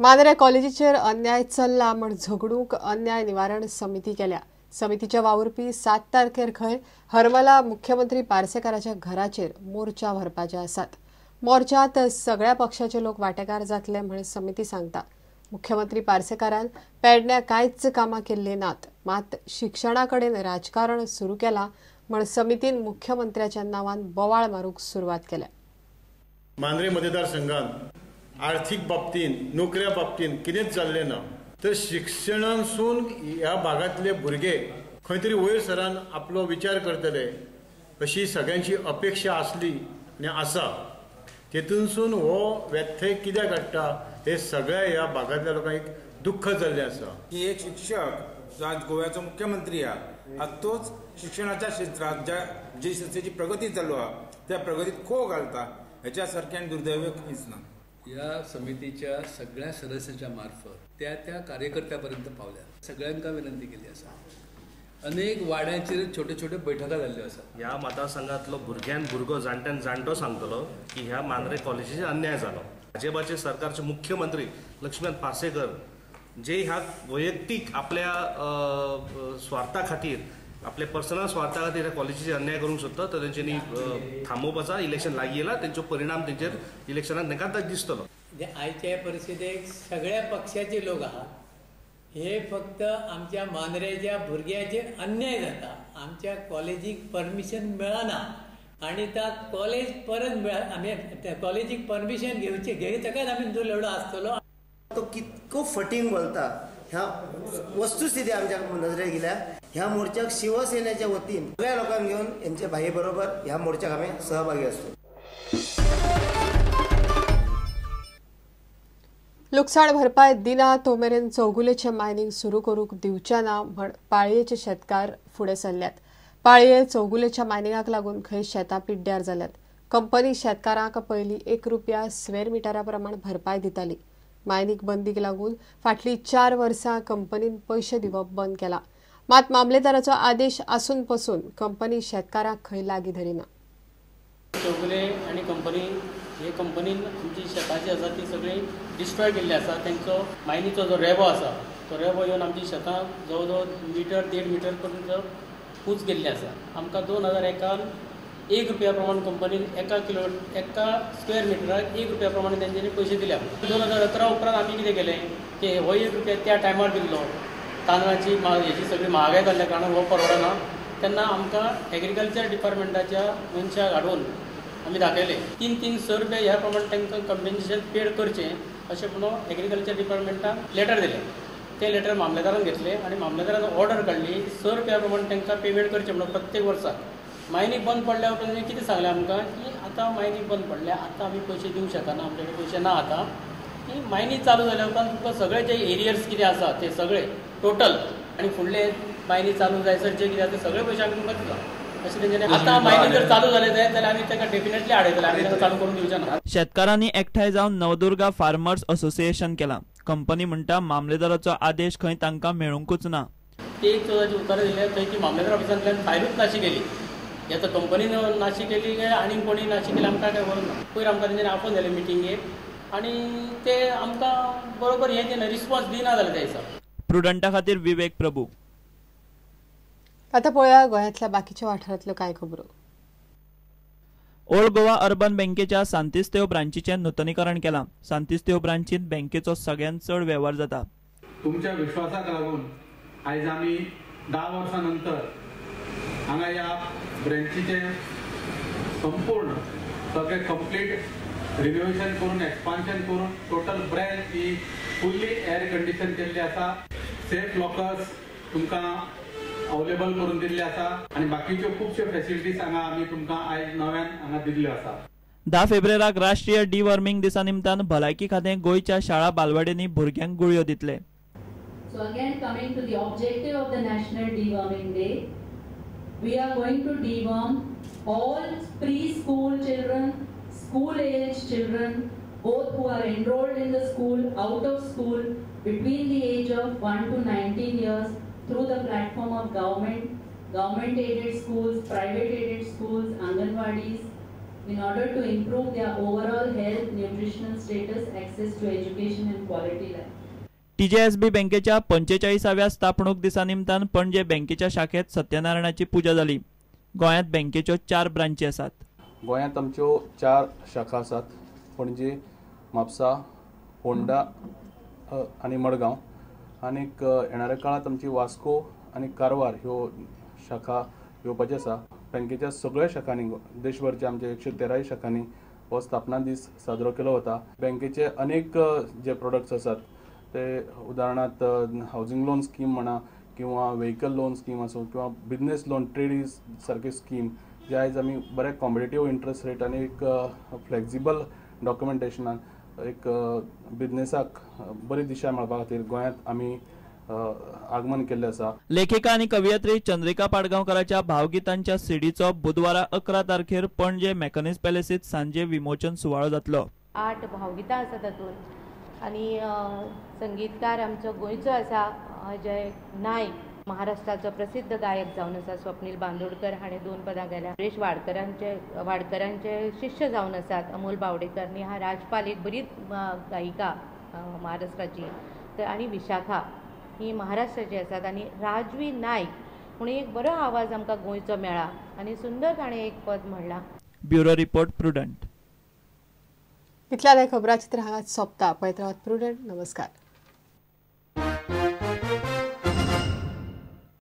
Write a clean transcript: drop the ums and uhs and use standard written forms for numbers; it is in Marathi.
मांद्रे कॉलेजीचेर अन्याय चल्ला म्हण झगडूंक अन्याय निवारण समिती केल्या। समितीच्या वावुरपी 7 तारखेर खंय हरमला मुख्यमंत्री पार्सेकाराच्या घराचेर मोर्चा भरपाचे आसात। मोर्चात सगळ्या पक्षाचे लोक वांटेकार जातले म्हण समिती सांगता। मुख्यमंत्री पार्सेकारान पेडण्या कांयच कामां केल्ली नात, मात शिक्षणाकडेन राजकारण सुरू केला म्हण समितीन मुख्यमंत्र्याच्या नांवान बोवाळ मारूंक सुरवात केल्या। मांद्रे मतदारसंघात आर्थिक बाबतीन नोकऱ्या बाबतीन कितेंच जाल्लें ना, तर शिक्षणांसून ह्या भागातले भुरगे खंय तरी वयर सरान आपलो विचार करतले अशी सगळ्यांची अपेक्षा आसली आनी आसा। तेतूनसून हो व्यत्यय कित्याक हाडटा हे सगळ्या ह्या भागातल्या लोकांक दुःख जाल्लें आसा की एक शिक्षक जो आज गोव्याचो मुख्यमंत्री आहा, आज तोच शिक्षणाच्या क्षेत्रात जी संस्थेची प्रगती चालू आहा त्या प्रगतीत खो घालता, ह्याच्या सारख्यान दुर्दैव खंयच ना। या समितीच्या सगळ्या सदस्यांच्या मार्फत त्या कार्यकर्त्यापर्यंत पावल्या। सगळ्यांका विनंती केली असा। अनेक वाड्यांचेर छोटे छोटे बैठका जाल्ल्यो आसा। ह्या मतदारसंघातलो भुरगो जाणट्यान जाणटो सांगतलो की ह्या मांद्रे कॉलेजीचेर अन्याय जालो। भाजपाचे सरकारचे मुख्यमंत्री लक्ष्मण पार्सेकर जे ह्या वैयक्तीक आपल्या स्वार्था खातीर, आपल्या पर्सनल स्वार्था खातीर कॉलेजीचेर अन्याय करूंक सोदता, तर तेंच्यांनी थांबोवपाचा। इलेक्शन लागीं येयला, तेंचो परिणाम तेंचेर इलेक्शनाक नेकाच दिसतलो। आयच्या परिस्थितीक सगळ्या पक्षाचे लोक आहात, हे फक्त आमच्या मांद्रेच्या भुरग्याचेर अन्याय जाता। आमच्या कॉलेजीक परमिशन मेळना आणि त्या कॉलेज परत आमी कॉलेजीक परमिशन घेवचेच आमी जो लढो आसतलो। तो कितको फटींग बोलता ह्या वस्तुस्थिती आमच्या नजरेक गेल्या। ह्या मोर्चाक शिवसेनेच्या वतीन सगळ्या लोकांक घेऊन यांच्या भाई बरोबर ह्या मोर्चाक आम्ही सहभागी असतो। लुकसाण भरपाय दिना तो मेरेन चौगुलेचे मायनिंग सुरू करूंक दिवचे ना म्हण पाळयेचे शेतकार फुडें सरल्यात। पाळये चौगुलेच्या मायनिंगाक लागून खंय शेतां पिड्ड्यार जाल्यात। कंपनी शेतकारांक पयलीं ₹1 स्क्वेअर मिटरा प्रमाण भरपाय दिताली। मायनिंग बंदीक लागून फाटलीं 4 वर्सां कंपनीन पयशे दिवप बंद केला, मात मामलेदाराचो आदेश आसून पसून कंपनी शेतकारांक खंय लागीं धरिना। चौगुले आणि कंपनीन आमची शेताची आसा ती सगळी डिस्ट्रॉय केल्ली आसा। तेंचो मायनीचो जो रेबो आसा तो रेबो येवन आमची शेतां जवळ जवळ 1.5 मिटर पर्यंत पूज केल्ली आसा। आमकां 2001 ₹1 प्रमाण कंपनीन एका स्क्वेअर मिटराक ₹1 प्रमाण तेंच्यांनी पयशे दिल्या। 2011 उपरांत आमी कितें केलें की हो ₹1 त्या टायमार दिल्लो। तांदळाची हेची सगळी महागाय जाल्ल्या कारणान हो परवडना, तेन्ना आमकां एग्रीकल्चर डिपार्टमेंटाच्या मनशाक हाडून आमी दाखयले ₹300 ह्या प्रमाण तांकां कंपेन्सेशन पेड करचें अशें म्हणून एग्रीकल्चर डिपार्टमेंटान लेटर दिलें। ते लेटर मामलेदारान घेतले आणि मामलेदारान ऑर्डर काडली ₹100 प्रमाण तांकां पेमेंट करचें म्हणून प्रत्येक वर्साक। मायनींग बंद पडल्या उपरांत कितें सांगलें आमकां की आतां मायनींग बंद पडल्या, आतां आमी पयशे दिवंक शकना, आमचे कडेन पयशे ना आतां। की मायनींग चालू जाल्या उपरांत तुमकां सगळे जे एरियर्स कितें आसा ते सगळे टोटल आनी फुडले मायनींग चालू जायसर जे कितें आसा ते सगळे पयशे आमी तुमकां दिता अशें तेंच्यांनी। आतां मायनींग जर चालू जालें जाल्यार आमी ताका डेफिनेटली आडयतले, आमी ताका चालू करून दिवचे ना। शेतकारांनी एकठांय जावन नवदुर्गा फार्मर्स असोसिएशन केलां। कंपनी म्हणटा मामलेदाराचो आदेश खंय तांकां मेळूंकूच ना। ते 114ची उतारां दिल्या, थंय ती मामलेदार ऑफिसांतल्यान फायलूच नाशी केली। आता कंपनीन नाशी केली काय आनी कोणी नाशी केली आमकां काय खबर ना। पयर आमकां तेंच्यांनी आपोवन दिलें मिटिंगेक आनी ते आमकां बरोबर हें दिना, रिस्पॉन्स दिना जालें त्या दिसा। प्रुडंटा खातीर विवेक प्रभू। आता पळया गोंयांतल्या बाकीच्या वाठारांतल्यो कांय खबरो। ओल्ड गोवा अर्बन बँकेच्या सांतिस्तेव ब्रांचीचें नूतनीकरण केलां। सांतिस्तेव ब्रांचींत बँकेचो सगळ्यांत चड वेव्हार जाता। तुमच्या विश्वासाक लागून आयज आमी 10 वर्सां नंतर हांगा ह्या ब्रँचीचे संपूर्ण सगळे कंप्लीट रिनोवेशन करून एक्सपान्शन करून टोटल ब्रँच ही फुल्ली एअर कंडिशन केल्ली आसा। सेफ लॉकर्स तुमकां अवेलेबल करून दिल्ले आसा आनी बाकीच्यो खुबश्यो फॅसिलिटीज हांगा आमी तुमकां आयज नव्यान हांगा दिल्ल्यो आसा। 10 फेब्रुवाराक राष्ट्रीय डिवॉर्मिंग दिसा निमतान भलायकी खातें गोंयच्या शाळा बालवाडींनी भुरग्यांक गुळयो दितले। So again coming to the objective of the National Deworming Day, we are going to deworm all preschool children, school-age children, both who are enrolled in the school, out of school, between the age of 1 to 19 years through the platform of government-aided schools, private-aided schools, Anganwadis, in order to improve their overall health, nutritional status, access to education and quality life. TJSB बँकेच्या 45व्या स्थापणूक दिसा निमतान पणजे बँकेच्या शाखेत सत्यनारायणाची पूजा जाली. गोंयांत बँकेच्यो 4 ब्रांची आसात. गोंयांत आमच्यो 4 शाखा आसात. पणजे, म्हापसा, फोंडा आनी मडगांव. आनीक येणाऱ्या काळात आमची वास्को आनी कारवार ह्यो शाखा येवपाच्यो आसा. बँकेच्या सगळ्या शाखांनी देशभरच्या आमच्या 113 शाखांनी हो स्थापना दीस साजरो केलो वता. बँकेचे अनेक जे प्रोडक्ट्स आसात ते उदाहरणार्थ हावजिंग लोन स्कीम म्हणा किंवा व्हेकल लोन स्कीम आसूं किंवा बिझनेस लोन ट्रेडीज सारके स्कीम जे आयज आमी बरे कॉम्पिटेटिव्ह इंट्रस्ट रेट आनी एक फ्लेक्झिबल डॉक्युमेंटेशनान एक बिझनेसाक बरी दिशा मेळपा खातीर गोंयांत आमी आगमन केल्लें आसा. लेखिका आनी कवयित्री चंद्रिका पाडगांवकाराच्या भावगितांच्या सीडीचो बुधवारा 11 तारखेर पणजे मॅकॅनिक्स पॅलेसीत सांजे विमोचन सुवाळो जातलो. 8 भावगितां आसा तातूंत आनी संगीतकार आमचो गोंयचो आसा अजय नायक, महाराष्ट्राचो प्रसिद्ध गायक जावन आसा स्वप्नील बांदोडकर हाणें 2 पदां गेल्या. सुरेश वाडकरांचे शिष्य जावन आसात अमोल बावडेकर आनी हा राजपाल एक बरी गायिका महाराष्ट्राची आनी विशाखा ही महाराष्ट्राची आसात आनी राजवी नायक म्हणून एक बरो आवाज आमकां गोंयचो मेळ्ळा आनी सुंदर ताणें एक पद म्हणलां. Bureau report prudent. इतल्यान खबराचित्र हांगाच सोंपता. पळयत रावात प्रुडंट. नमस्कार.